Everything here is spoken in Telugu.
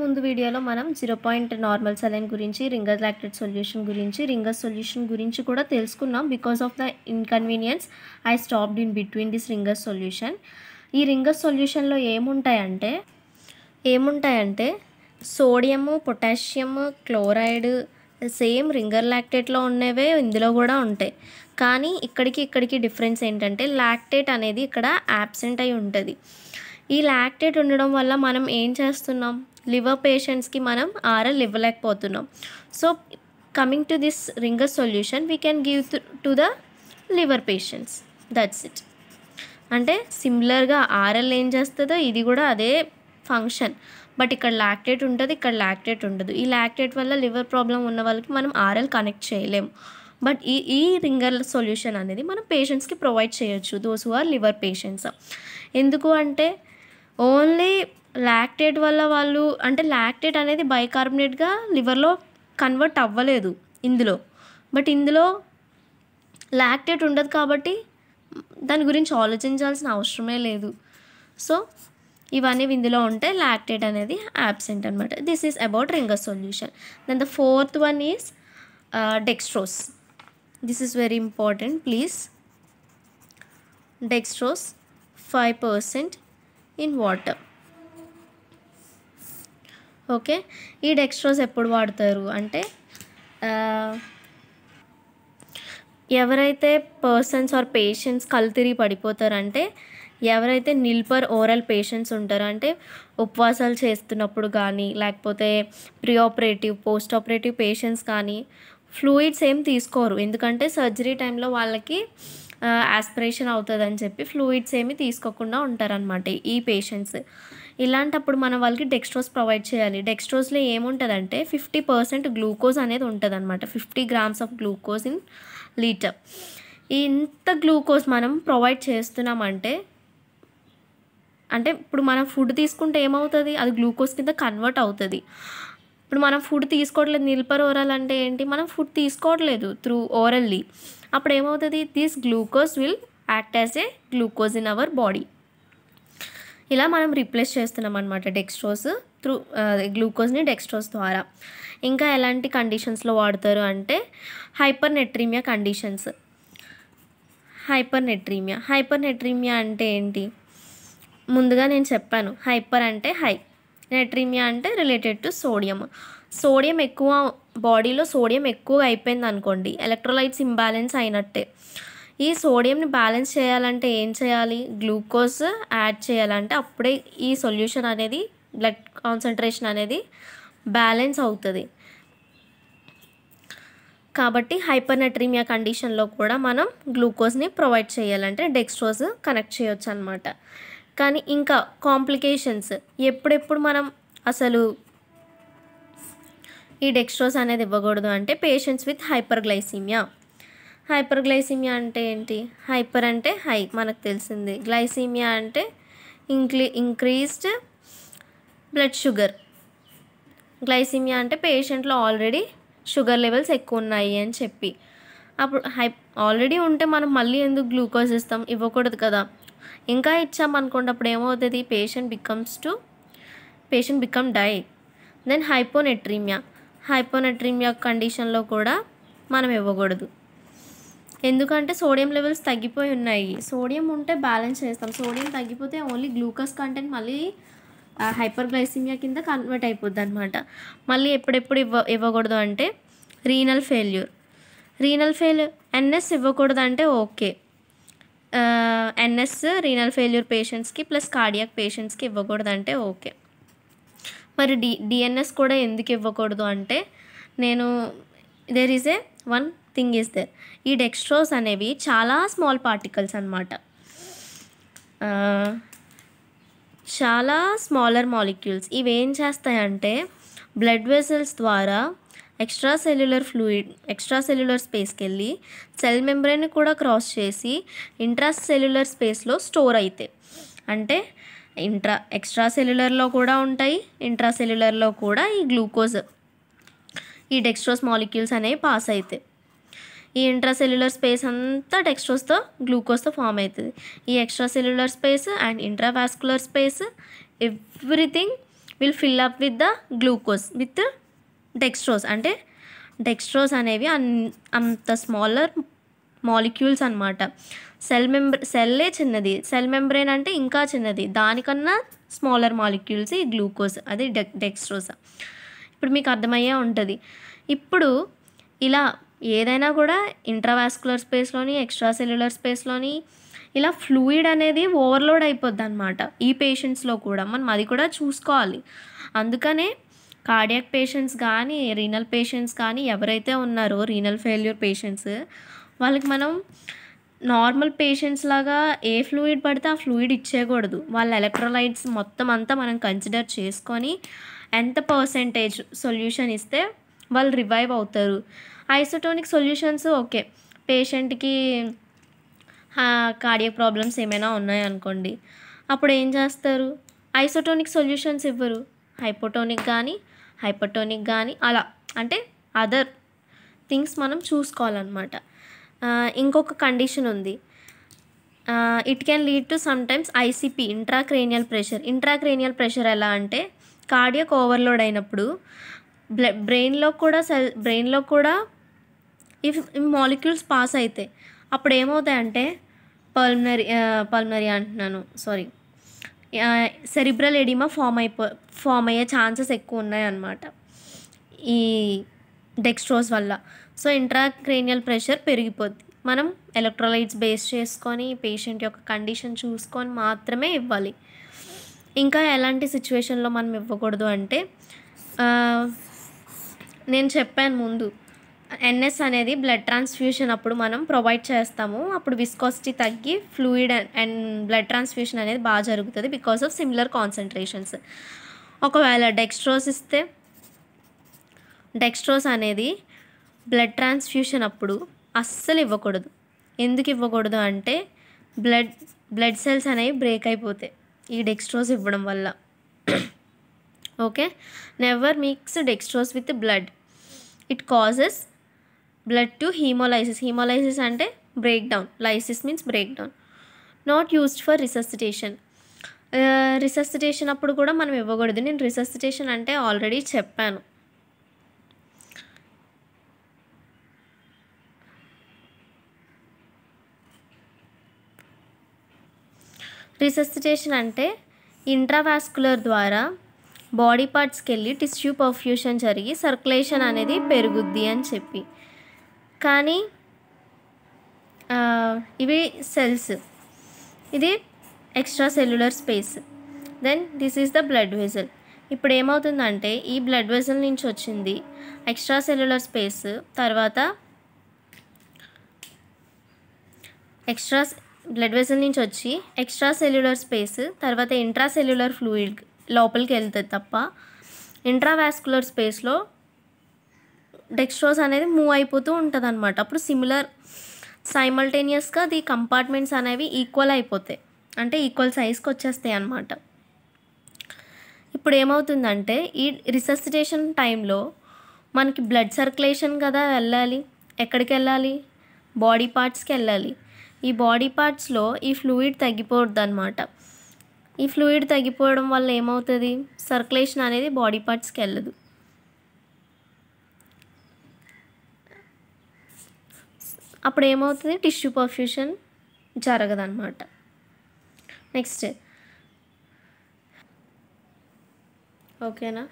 ముందు వీడియోలో మనం 0 నార్మల్ సెలైన్ గురించి, రింగర్ లాక్టేట్ సొల్యూషన్ గురించి, రింగర్ సొల్యూషన్ గురించి కూడా తెలుసుకున్నాం. Because of the inconvenience I stopped in between this Ringer solution. ఈ రింగర్ సొల్యూషన్లో ఏముంటాయంటే sodium, potassium, chloride same Ringer లాక్టేట్లో ఉన్నవే ఇందులో కూడా ఉంటాయి. కానీ ఇక్కడికి డిఫరెన్స్ ఏంటంటే లాక్టేట్ అనేది ఇక్కడ యాబ్సెంట్ అయి ఉంటుంది. ఈ లాక్టేట్ ఉండడం వల్ల మనం ఏం చేస్తున్నాం, లివర్ పేషెంట్స్కి మనం ఆర్ఎల్ ఇవ్వలేకపోతున్నాం. So coming to this Ringer solution we can give to the liver patients. That's it. అంటే సిమిలర్గా ఆర్ఎల్ ఏం చేస్తుందో ఇది కూడా అదే ఫంక్షన్. బట్ ఇక్కడ లాక్టేట్ ఉంటుంది, ఇక్కడ లాక్టేట్ ఉండదు. ఈ లాక్టేట్ వల్ల లివర్ ప్రాబ్లం ఉన్న వాళ్ళకి మనం ఆర్ఎల్ కనెక్ట్ చేయలేము. బట్ ఈ రింగర్ సొల్యూషన్ అనేది మనం పేషెంట్స్కి ప్రొవైడ్ చేయొచ్చు, those who are liver patients. ఎందుకు అంటే ఓన్లీ లాక్టేట్ వల్ల వాళ్ళు అంటే లాక్టేట్ అనేది బైకార్బోనేట్గా లివర్లో కన్వర్ట్ అవ్వలేదు ఇందులో. బట్ ఇందులో లాక్టేట్ ఉండదు కాబట్టి దాని గురించి ఆలోచించాల్సిన అవసరమే లేదు. సో ఇవన్నీ ఇందులో ఉంటే లాక్టేట్ అనేది యాబ్సెంట్ అనమాట. This is about ringer solution. Then the fourth one is dextrose. This is very important, please. Dextrose 5% in water. Okay, ఈ డెక్స్ట్రోస్ ఎప్పుడు వాడతారు అంటే ఎవరైతే పర్సన్స్ ఆర్ పేషెంట్స్ కళ్ళు తిరిగి పడిపోతారంటే, ఎవరైతే నిల్పర్ ఓరల్ పేషెంట్స్ ఉంటారో అంటే ఉపవాసాలు చేస్తున్నప్పుడు కానీ, లేకపోతే pre operative, post operative patients కానీ ఫ్లూయిడ్స్ ఏం తీసుకోరు. ఎందుకంటే సర్జరీ టైంలో వాళ్ళకి ఆస్పిరేషన్ అవుతుందని చెప్పి ఫ్లూయిడ్స్ ఏమి తీసుకోకుండా ఉంటారనమాట ఈ పేషెంట్స్. ఇలాంటప్పుడు మనం వాళ్ళకి డెక్స్ట్రోస్ ప్రొవైడ్ చేయాలి. డెక్స్ట్రోస్లో ఏముంటుందంటే 50% గ్లూకోజ్ అనేది ఉంటుంది అనమాట. 50 grams of glucose in litre. ఇంత గ్లూకోజ్ మనం ప్రొవైడ్ చేస్తున్నామంటే ఇప్పుడు మనం ఫుడ్ తీసుకుంటే ఏమవుతుంది, అది గ్లూకోజ్ కింద కన్వర్ట్ అవుతుంది. ఇప్పుడు మనం ఫుడ్ తీసుకోవట్లేదు. నిల్పర్ ఓరల్ అంటే ఏంటి, మనం ఫుడ్ తీసుకోవట్లేదు త్రూ ఓరల్లీ. అప్పుడు ఏమవుతుంది, this glucose will act as a glucose in our body. ఇలా మనం రీప్లేస్ చేస్తున్నాం అనమాట డెక్స్ట్రోస్ త్రూ గ్లూకోజ్ని డెక్స్ట్రోస్ ద్వారా. ఇంకా ఎలాంటి కండిషన్స్లో వాడతారు అంటే హైపర్నెట్రీమియా కండిషన్స్. హైపర్నెట్రీమియా అంటే ఏంటి, ముందుగా నేను చెప్పాను. హైపర్ అంటే హై, నెట్రీమియా అంటే రిలేటెడ్ టు సోడియం ఎక్కువ బాడీలో సోడియం ఎక్కువ అయిపోయింది అనుకోండి, ఎలక్ట్రోలైట్స్ ఇంబ్యాలెన్స్ అయినట్టే. ఈ సోడియంని బ్యాలెన్స్ చేయాలంటే ఏం చేయాలి, గ్లూకోజ్ యాడ్ చేయాలంటే అప్పుడే ఈ సొల్యూషన్ అనేది బ్లడ్ కాన్సన్ట్రేషన్ అనేది బ్యాలెన్స్ అవుతుంది. కాబట్టి హైపర్నెట్రీమియా కండిషన్లో కూడా మనం గ్లూకోజ్ని ప్రొవైడ్ చేయాలంటే డెక్స్ట్రోజ్ కనెక్ట్ చేయొచ్చు అనమాట. కానీ ఇంకా కాంప్లికేషన్స్ ఎప్పుడెప్పుడు మనం అసలు ఈ డెక్స్ట్రోజ్ అనేది ఇవ్వకూడదు అంటే పేషెంట్స్ విత్ హైపర్గ్లైసీమియా అంటే ఏంటి, హైపర్ అంటే హై మనకు తెలిసింది, గ్లైసీమియా అంటే ఇంక్రీజ్డ్ బ్లడ్ షుగర్. గ్లైసీమియా అంటే పేషెంట్లో ఆల్రెడీ షుగర్ లెవెల్స్ ఎక్కువ ఉన్నాయి అని చెప్పి. అప్పుడు ఆల్రెడీ ఉంటే మనం మళ్ళీ ఎందుకు గ్లూకోజ్ ఇస్తాం, ఇవ్వకూడదు కదా. ఇంకా ఇచ్చామనుకోండి అప్పుడు ఏమవుతుంది, పేషెంట్ బికమ్ డై. దెన్ హైపోనెట్రీమియా కండిషన్లో కూడా మనం ఇవ్వకూడదు. ఎందుకంటే సోడియం లెవెల్స్ తగ్గిపోయి ఉన్నాయి. సోడియం ఉంటే బ్యాలెన్స్ చేస్తాం, సోడియం తగ్గిపోతే ఓన్లీ గ్లూకోజ్ కంటెంట్ మళ్ళీ హైపర్గ్లైసీమియా కింద కన్వర్ట్ అయిపోద్ది అనమాట. మళ్ళీ ఎప్పుడెప్పుడు ఇవ్వకూడదు అంటే రీనల్ ఫెయిల్యూర్. ఎన్ఎస్ ఇవ్వకూడదు అంటే ఓకే, ఎన్ఎస్ రీనల్ ఫెయిల్యూర్ పేషెంట్స్కి ప్లస్ కార్డియాక్ పేషెంట్స్కి ఇవ్వకూడదు అంటే ఓకే. మరి డిఎన్ఎస్ కూడా ఎందుకు ఇవ్వకూడదు అంటే there is a one thing is there. ఈ డెక్స్ట్రోస్ అనేవి చాలా స్మాల్ పార్టికల్స్ అనమాట, చాలా స్మాలర్ మాలిక్యూల్స్. ఇవి ఏం చేస్తాయంటే బ్లడ్ వెసల్స్ ద్వారా ఎక్స్ట్రా సెల్యులర్ స్పేస్కి వెళ్ళి సెల్ మెంబ్రేన్ కూడా క్రాస్ చేసి ఇంట్రా సెల్యులర్ స్పేస్లో స్టోర్ అవుతాయి. అంటే ఎక్స్ట్రా సెల్యులర్లో కూడా ఉంటాయి, ఇంట్రా సెల్యులర్లో కూడా ఈ డెక్స్ట్రోస్ మాలిక్యూల్స్ అనేవి పాస్ అవుతాయి. ఈ ఇంట్రా సెల్యులర్ స్పేస్ అంతా డెక్స్ట్రోస్తో గ్లూకోజ్తో ఫామ్ అవుతుంది. ఈ extra cellular space and intravascular space everything will fill up with the glucose with dextrose. అంటే డెక్స్ట్రోజ్ అనేవి అంత స్మాలర్ మాలిక్యూల్స్ అనమాట. సెల్లే చిన్నది, సెల్ మెంబ్రేన్ అంటే ఇంకా చిన్నది, దానికన్నా స్మాలర్ మాలిక్యూల్స్ ఈ గ్లూకోజ్, అది డెక్స్ట్రోజ్. ఇప్పుడు మీకు అర్థమయ్యే ఉంటుంది. ఇప్పుడు ఇలా ఏదైనా కూడా ఇంట్రావాస్కులర్ స్పేస్లోని, ఎక్స్ట్రా సెల్యులర్ స్పేస్లోని ఇలా ఫ్లూయిడ్ అనేది ఓవర్లోడ్ అయిపోద్ది అనమాట. ఈ పేషెంట్స్లో కూడా మనం అది కూడా చూసుకోవాలి. అందుకనే కార్డియాక్ పేషెంట్స్ కానీ, రీనల్ పేషెంట్స్ కానీ ఎవరైతే ఉన్నారో రీనల్ ఫెయిల్యూర్ పేషెంట్స్, వాళ్ళకి మనం నార్మల్ పేషెంట్స్ లాగా ఏ ఫ్లూయిడ్ పడితే ఆ ఫ్లూయిడ్ ఇచ్చేయకూడదు. వాళ్ళ ఎలక్ట్రోలైట్స్ మొత్తం అంతా మనం కన్సిడర్ చేసుకొని ఎంత పర్సెంటేజ్ సొల్యూషన్ ఇస్తే వాళ్ళు రివైవ్ అవుతారు. ఐసోటోనిక్ సొల్యూషన్స్ ఓకే, పేషెంట్కి కార్డియాక్ ప్రాబ్లమ్స్ ఏమైనా ఉన్నాయనుకోండి, అప్పుడు ఏం చేస్తారు, ఐసోటోనిక్ సొల్యూషన్స్ ఇవ్వరు. హైపోటోనిక్ కానీ అలా, అంటే అదర్ థింగ్స్ మనం చూసుకోవాలన్నమాట. ఇంకొక కండిషన్ ఉంది, it can lead to sometimes ICP, intracranial pressure. Intracranial pressure ఎలా అంటే కార్డియాక్ ఓవర్లోడ్ అయినప్పుడు బ్రెయిన్లో కూడా ఇఫ్ మాలిక్యూల్స్ పాస్ అవుతాయి, అప్పుడు ఏమవుతాయంటే పల్మనరీ అంటున్నాను, సారీ, సెరిబ్రల్ ఎడిమా ఫామ్ అయ్యే ఛాన్సెస్ ఎక్కువ ఉన్నాయన్నమాట ఈ డెక్స్ట్రోజ్ వల్ల. సో ఇంట్రాక్రేనియల్ ప్రెషర్ పెరిగిపోద్ది. మనం ఎలక్ట్రోలైట్స్ బేస్ చేసుకొని పేషెంట్ యొక్క కండిషన్ చూసుకొని మాత్రమే ఇవ్వాలి. ఇంకా ఎలాంటి సిచ్యువేషన్లో మనం ఇవ్వకూడదు అంటే, నేను చెప్పాను ముందు, ఎన్ఎస్ అనేది బ్లడ్ ట్రాన్స్ఫ్యూషన్ అప్పుడు మనం ప్రొవైడ్ చేస్తాము. అప్పుడు విస్కాసిటీ తగ్గి ఫ్లూయిడ్ అండ్ బ్లడ్ ట్రాన్స్ఫ్యూషన్ అనేది బాగా జరుగుతుంది బికాస్ ఆఫ్ సిమిలర్ కాన్సన్ట్రేషన్స్. ఒకవేళ డెక్స్ట్రోజ్ అనేది బ్లడ్ ట్రాన్స్ఫ్యూషన్ అప్పుడు అస్సలు ఇవ్వకూడదు. ఎందుకు ఇవ్వకూడదు అంటే బ్లడ్ సెల్స్ అనేవి బ్రేక్ అయిపోతాయి ఈ డెక్స్ట్రోజ్ ఇవ్వడం వల్ల. Okay, never mix dextrose with blood, it causes blood to haemolysis. Haemolysis అంటే break down, lysis means break down. Not used for resuscitation. Resuscitation అప్పుడు కూడా మనం ఇవ్వకూడదు. నేను రిససిటేషన్ అంటే ఆల్రెడీ చెప్పాను. రిససిటేషన్ అంటే ఇంట్రావాస్కులర్ ద్వారా బాడీ పార్ట్స్కి వెళ్ళి టిష్యూ పర్ఫ్యూషన్ జరిగి సర్క్యులేషన్ అనేది పెరుగుద్ది అని చెప్పి. కానీ ఇవి సెల్స్, ఇది extra cellular space, then this is the blood vessel. ఇప్పుడు ఏమవుతుందంటే ఈ బ్లడ్ వెజల్ నుంచి వచ్చింది ఎక్స్ట్రా సెల్యులర్ స్పేస్, తర్వాత బ్లడ్ వెజల్ నుంచి వచ్చి ఎక్స్ట్రా సెల్యులర్ స్పేస్, తర్వాత ఇంట్రా సెల్యులర్ ఫ్లూయిడ్ లోపలికి వెళ్తుంది తప్ప ఇంట్రావాస్కులర్ స్పేస్లో డెక్స్ట్రోజ్ అనేది మూవ్ అయిపోతూ ఉంటుంది అనమాట. అప్పుడు సైమల్టేనియస్గా ది కంపార్ట్మెంట్స్ అనేవి ఈక్వల్ అయిపోతాయి, అంటే ఈక్వల్ సైజ్కి వచ్చేస్తాయి అన్నమాట. ఇప్పుడు ఏమవుతుందంటే ఈ రిససిటేషన్ టైంలో మనకి బ్లడ్ సర్క్యులేషన్ కదా వెళ్ళాలి, ఎక్కడికి వెళ్ళాలి, బాడీ పార్ట్స్కి వెళ్ళాలి. ఈ బాడీ పార్ట్స్లో ఈ ఫ్లూయిడ్ తగ్గిపోద్ది అనమాట. ఈ ఫ్లూయిడ్ తగ్గిపోవడం వల్ల ఏమవుతుంది, సర్క్యులేషన్ అనేది బాడీ పార్ట్స్కి వెళ్ళదు. అప్పుడు ఏమవుతుంది, టిష్యూ పర్ఫ్యూషన్ జరగదన్నమాట. నెక్స్ట్, ఓకేనా.